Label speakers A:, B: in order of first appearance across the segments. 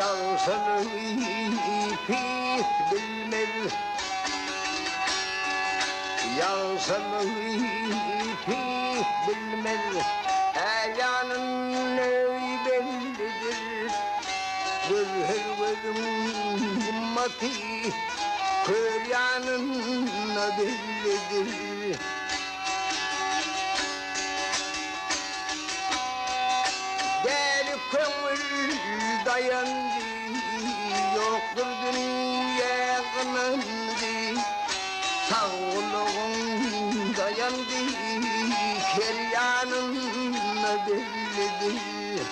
A: Yansın ipik bilmez, yansın ipik bilmez, elanın bellidir. Gözüm himmati kör yanına bellidir. Deli kömür dayandı, yoktur dünya kınandı. Sağlığım dayandı, keryanına bellidir.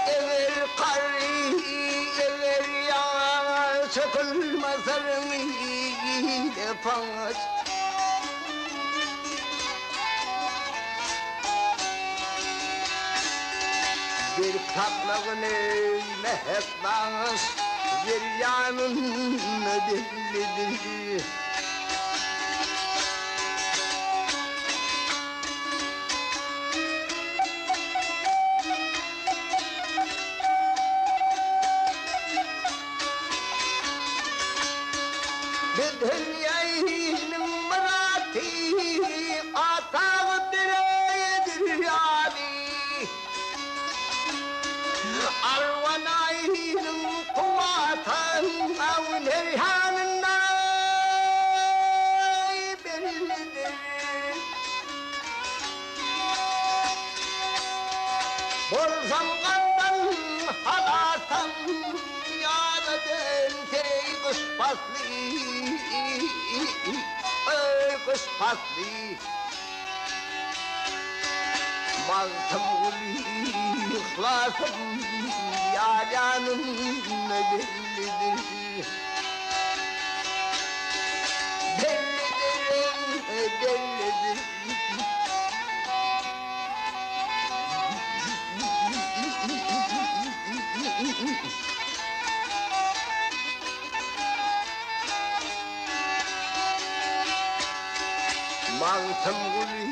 A: Ever karı, ever yağ, çakılmazlarım yapaç. Bir tatlığını mehbaz, bir yanını bellidir. Bir dünyanın muratı, atağı direğidir yani. Arvanayın kuvvatan av nerhanına bellidir. Bolsam kandan halatan yaradan tey kuşpaslı, ey kuşpaslı. Maltım uli ihlasım yalanım bellidir. Bellidir, bellidir. Maltım uli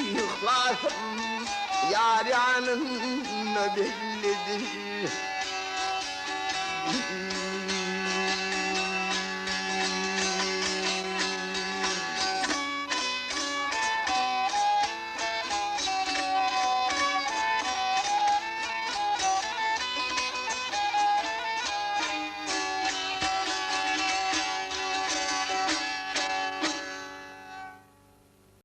A: ihlasım yalanın bellidir.